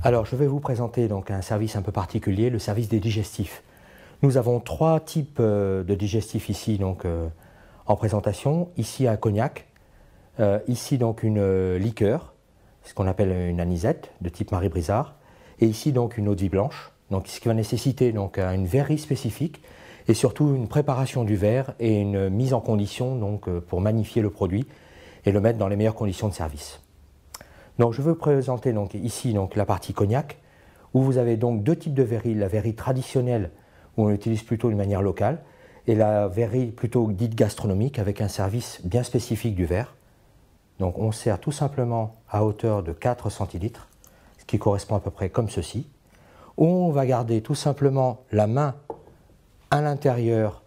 Alors, je vais vous présenter donc un service un peu particulier, le service des digestifs. Nous avons trois types de digestifs ici donc, en présentation. Ici un cognac, ici donc une liqueur, ce qu'on appelle une anisette de type Marie Brizard, et ici donc une eau-de-vie blanche, donc, ce qui va nécessiter donc, une verrerie spécifique et surtout une préparation du verre et une mise en condition donc, pour magnifier le produit et le mettre dans les meilleures conditions de service. Donc, je veux présenter donc, ici donc, la partie cognac, où vous avez donc deux types de verreries, la verrerie traditionnelle où on l'utilise plutôt de manière locale et la verrerie plutôt dite gastronomique avec un service bien spécifique du verre. Donc on sert tout simplement à hauteur de 4 centilitres, ce qui correspond à peu près comme ceci, où on va garder tout simplement la main à l'intérieur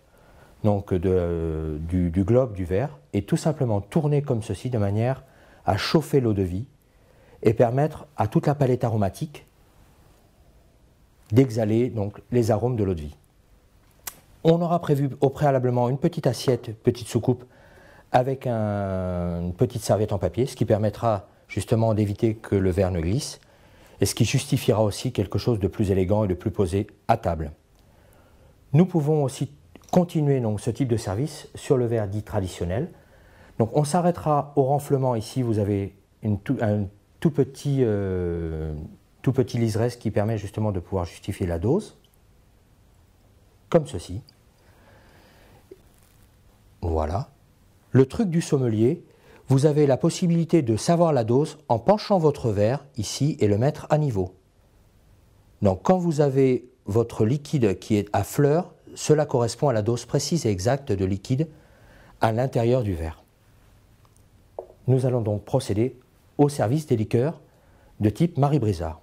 donc du globe du verre et tout simplement tourner comme ceci de manière à chauffer l'eau-de-vie et permettre à toute la palette aromatique d'exhaler donc les arômes de l'eau-de-vie. On aura prévu au préalablement une petite assiette, petite soucoupe, avec une petite serviette en papier, ce qui permettra justement d'éviter que le verre ne glisse, et ce qui justifiera aussi quelque chose de plus élégant et de plus posé à table. Nous pouvons aussi continuer donc, ce type de service sur le verre dit traditionnel. Donc on s'arrêtera au renflement, ici vous avez un tout petit liseresse qui permet justement de pouvoir justifier la dose, comme ceci. Voilà. Le truc du sommelier, vous avez la possibilité de savoir la dose en penchant votre verre ici et le mettre à niveau. Donc quand vous avez votre liquide qui est à fleur, cela correspond à la dose précise et exacte de liquide à l'intérieur du verre. Nous allons donc procéder au service des liqueurs de type Marie Brizard.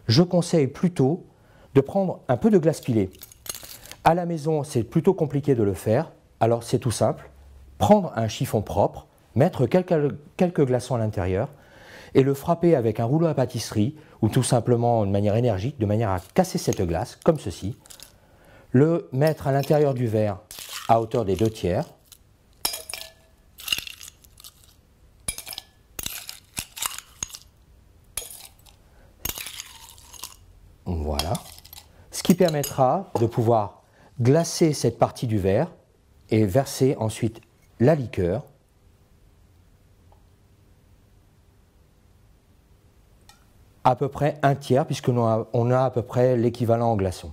Je conseille plutôt de prendre un peu de glace pilée. À la maison, c'est plutôt compliqué de le faire, alors c'est tout simple. Prendre un chiffon propre, mettre quelques glaçons à l'intérieur et le frapper avec un rouleau à pâtisserie ou tout simplement de manière énergique, de manière à casser cette glace, comme ceci. Le mettre à l'intérieur du verre à hauteur des 2/3. Voilà. Ce qui permettra de pouvoir glacer cette partie du verre et verser ensuite la liqueur à peu près 1/3 puisqu'on a à peu près l'équivalent en glaçons.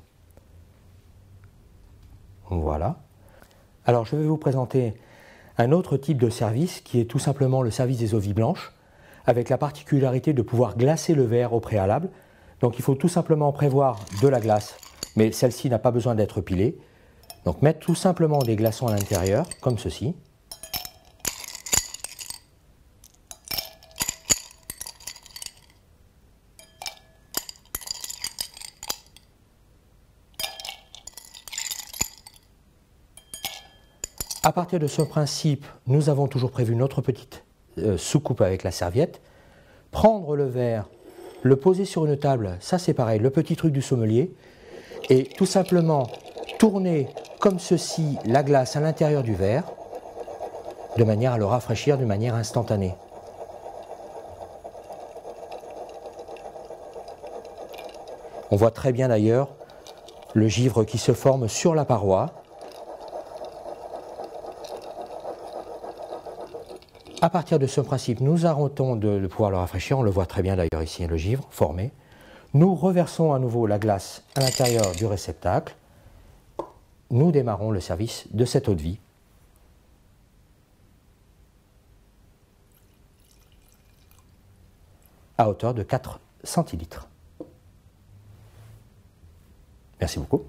Voilà. Alors je vais vous présenter un autre type de service qui est tout simplement le service des eaux-de-vie blanches avec la particularité de pouvoir glacer le verre au préalable. Donc il faut tout simplement prévoir de la glace, mais celle-ci n'a pas besoin d'être pilée. Donc mettre tout simplement des glaçons à l'intérieur, comme ceci. À partir de ce principe, nous avons toujours prévu notre petite soucoupe avec la serviette. Prendre le verre, le poser sur une table, ça c'est pareil, le petit truc du sommelier, et tout simplement tourner comme ceci la glace à l'intérieur du verre, de manière à le rafraîchir de manière instantanée. On voit très bien d'ailleurs le givre qui se forme sur la paroi. À partir de ce principe, nous arrêtons de pouvoir le rafraîchir, on le voit très bien d'ailleurs ici, le givre formé. Nous reversons à nouveau la glace à l'intérieur du réceptacle. Nous démarrons le service de cette eau-de-vie. À hauteur de 4 centilitres. Merci beaucoup.